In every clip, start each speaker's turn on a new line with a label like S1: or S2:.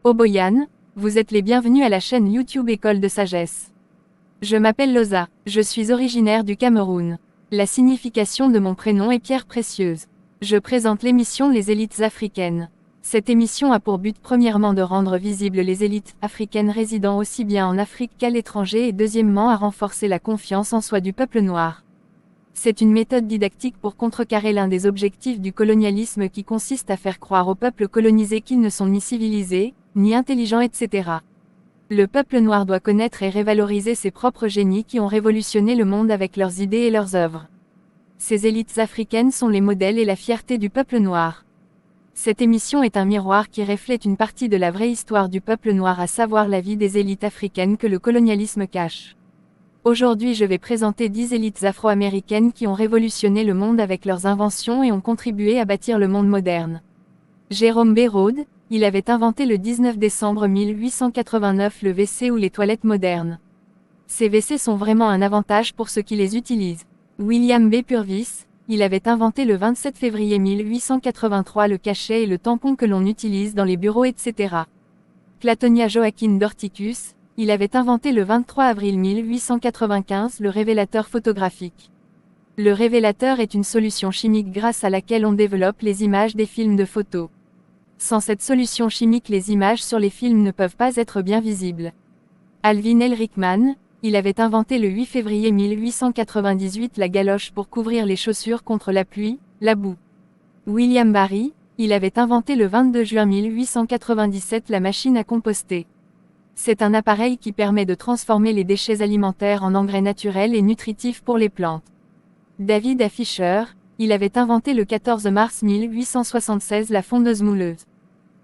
S1: Oboyan, vous êtes les bienvenus à la chaîne YouTube École de Sagesse. Je m'appelle Loza, je suis originaire du Cameroun. La signification de mon prénom est Pierre Précieuse. Je présente l'émission Les élites africaines. Cette émission a pour but premièrement de rendre visibles les élites africaines résidant aussi bien en Afrique qu'à l'étranger et deuxièmement à renforcer la confiance en soi du peuple noir. C'est une méthode didactique pour contrecarrer l'un des objectifs du colonialisme qui consiste à faire croire aux peuples colonisés qu'ils ne sont ni civilisés, ni intelligents, etc. Le peuple noir doit connaître et révaloriser ses propres génies qui ont révolutionné le monde avec leurs idées et leurs œuvres. Ces élites africaines sont les modèles et la fierté du peuple noir. Cette émission est un miroir qui reflète une partie de la vraie histoire du peuple noir, à savoir la vie des élites africaines que le colonialisme cache. Aujourd'hui, je vais présenter 10 élites afro-américaines qui ont révolutionné le monde avec leurs inventions et ont contribué à bâtir le monde moderne. Jérôme B. Rhodes, il avait inventé le 19 décembre 1889 le WC ou les toilettes modernes. Ces WC sont vraiment un avantage pour ceux qui les utilisent. William B. Purvis, il avait inventé le 27 février 1883 le cachet et le tampon que l'on utilise dans les bureaux, etc. Clatonia Joaquin Dorticus, il avait inventé le 23 avril 1895 le révélateur photographique. Le révélateur est une solution chimique grâce à laquelle on développe les images des films de photos. Sans cette solution chimique, les images sur les films ne peuvent pas être bien visibles. Alvin L. Rickman, il avait inventé le 8 février 1898 la galoche pour couvrir les chaussures contre la pluie, la boue. William Barry, il avait inventé le 22 juin 1897 la machine à composter. C'est un appareil qui permet de transformer les déchets alimentaires en engrais naturels et nutritifs pour les plantes. David A. Fisher, il avait inventé le 14 mars 1876 la fondeuse mouleuse.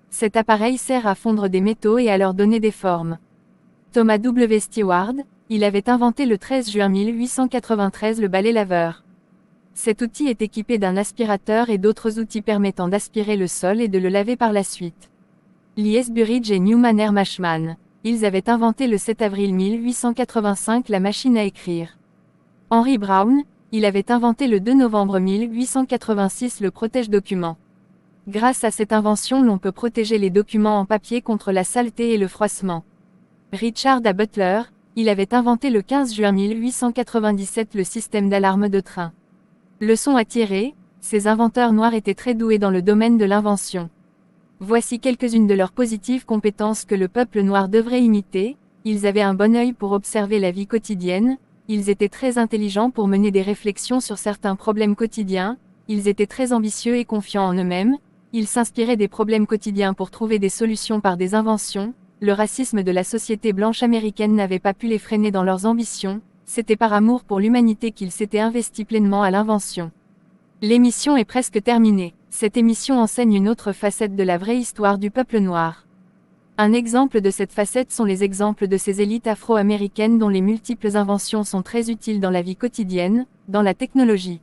S1: Cet appareil sert à fondre des métaux et à leur donner des formes. Thomas W. Stewart, il avait inventé le 13 juin 1893 le balai laveur. Cet outil est équipé d'un aspirateur et d'autres outils permettant d'aspirer le sol et de le laver par la suite. Lee S. Burridge et Newman R. Mashman, ils avaient inventé le 7 avril 1885 la machine à écrire. Henry Brown, il avait inventé le 2 novembre 1886 le protège-document. Grâce à cette invention, l'on peut protéger les documents en papier contre la saleté et le froissement. Richard A. Butler, il avait inventé le 15 juin 1897 le système d'alarme de train. Leçon à tirer, ces inventeurs noirs étaient très doués dans le domaine de l'invention. Voici quelques-unes de leurs positives compétences que le peuple noir devrait imiter. Ils avaient un bon œil pour observer la vie quotidienne, ils étaient très intelligents pour mener des réflexions sur certains problèmes quotidiens, ils étaient très ambitieux et confiants en eux-mêmes, ils s'inspiraient des problèmes quotidiens pour trouver des solutions par des inventions. Le racisme de la société blanche américaine n'avait pas pu les freiner dans leurs ambitions, c'était par amour pour l'humanité qu'ils s'étaient investis pleinement à l'invention. L'émission est presque terminée. Cette émission enseigne une autre facette de la vraie histoire du peuple noir. Un exemple de cette facette sont les exemples de ces élites afro-américaines dont les multiples inventions sont très utiles dans la vie quotidienne, dans la technologie.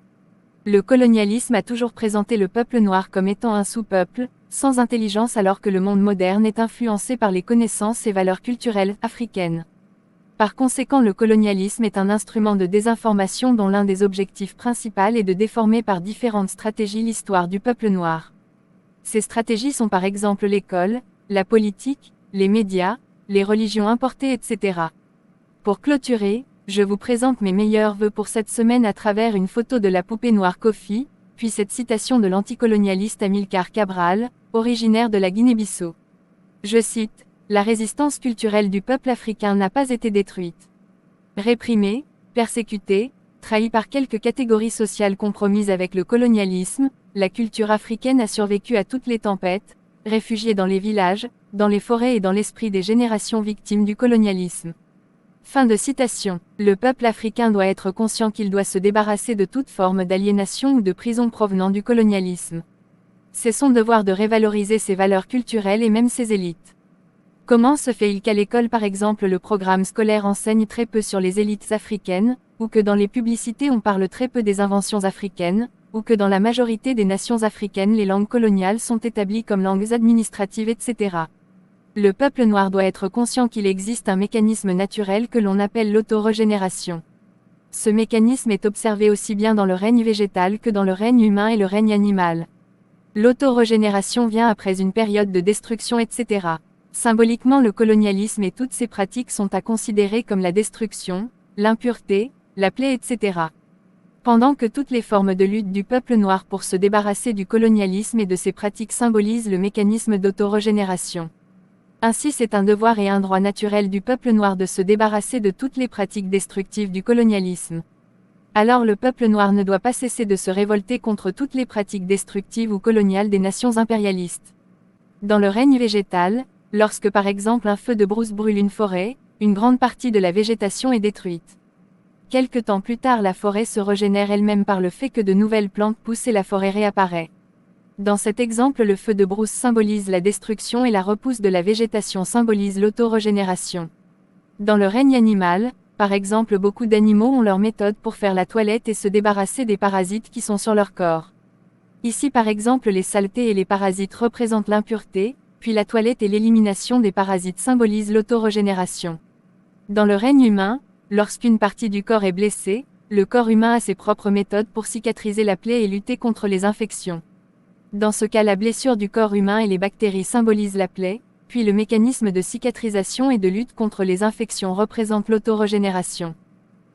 S1: Le colonialisme a toujours présenté le peuple noir comme étant un sous-peuple, sans intelligence, alors que le monde moderne est influencé par les connaissances et valeurs culturelles africaines. Par conséquent, le colonialisme est un instrument de désinformation dont l'un des objectifs principaux est de déformer par différentes stratégies l'histoire du peuple noir. Ces stratégies sont par exemple l'école, la politique, les médias, les religions importées, etc. Pour clôturer, je vous présente mes meilleurs vœux pour cette semaine à travers une photo de la poupée noire Kofi, puis cette citation de l'anticolonialiste Amilcar Cabral, originaire de la Guinée-Bissau. Je cite: « La résistance culturelle du peuple africain n'a pas été détruite. Réprimée, persécutée, trahie par quelques catégories sociales compromises avec le colonialisme, la culture africaine a survécu à toutes les tempêtes, réfugiée dans les villages, dans les forêts et dans l'esprit des générations victimes du colonialisme. » Fin de citation. Le peuple africain doit être conscient qu'il doit se débarrasser de toute forme d'aliénation ou de prison provenant du colonialisme. C'est son devoir de révaloriser ses valeurs culturelles et même ses élites. Comment se fait-il qu'à l'école par exemple le programme scolaire enseigne très peu sur les élites africaines, ou que dans les publicités on parle très peu des inventions africaines, ou que dans la majorité des nations africaines les langues coloniales sont établies comme langues administratives, etc. Le peuple noir doit être conscient qu'il existe un mécanisme naturel que l'on appelle l'autorégénération. Ce mécanisme est observé aussi bien dans le règne végétal que dans le règne humain et le règne animal. L'autorégénération vient après une période de destruction, etc. Symboliquement, le colonialisme et toutes ses pratiques sont à considérer comme la destruction, l'impureté, la plaie, etc. Pendant que toutes les formes de lutte du peuple noir pour se débarrasser du colonialisme et de ses pratiques symbolisent le mécanisme d'autorégénération. Ainsi, c'est un devoir et un droit naturel du peuple noir de se débarrasser de toutes les pratiques destructives du colonialisme. Alors le peuple noir ne doit pas cesser de se révolter contre toutes les pratiques destructives ou coloniales des nations impérialistes. Dans le règne végétal, lorsque par exemple un feu de brousse brûle une forêt, une grande partie de la végétation est détruite. Quelque temps plus tard, la forêt se régénère elle-même par le fait que de nouvelles plantes poussent et la forêt réapparaît. Dans cet exemple, le feu de brousse symbolise la destruction et la repousse de la végétation symbolise l'autorégénération. Dans le règne animal, par exemple, beaucoup d'animaux ont leur méthode pour faire la toilette et se débarrasser des parasites qui sont sur leur corps. Ici par exemple, les saletés et les parasites représentent l'impureté, puis la toilette et l'élimination des parasites symbolisent l'autorégénération. Dans le règne humain, lorsqu'une partie du corps est blessée, le corps humain a ses propres méthodes pour cicatriser la plaie et lutter contre les infections. Dans ce cas, la blessure du corps humain et les bactéries symbolisent la plaie, puis le mécanisme de cicatrisation et de lutte contre les infections représente l'autorégénération.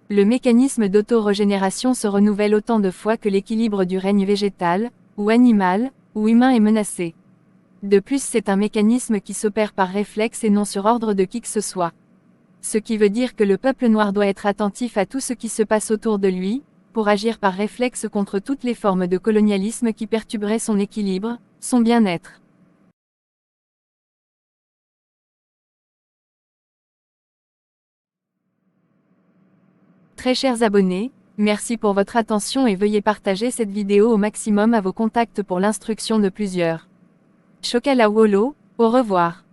S1: Le mécanisme d'autorégénération se renouvelle autant de fois que l'équilibre du règne végétal, ou animal, ou humain est menacé. De plus, c'est un mécanisme qui s'opère par réflexe et non sur ordre de qui que ce soit. Ce qui veut dire que le peuple noir doit être attentif à tout ce qui se passe autour de lui, pour agir par réflexe contre toutes les formes de colonialisme qui perturberaient son équilibre, son bien-être. Très chers abonnés, merci pour votre attention et veuillez partager cette vidéo au maximum à vos contacts pour l'instruction de plusieurs. Chokalawolo, au revoir.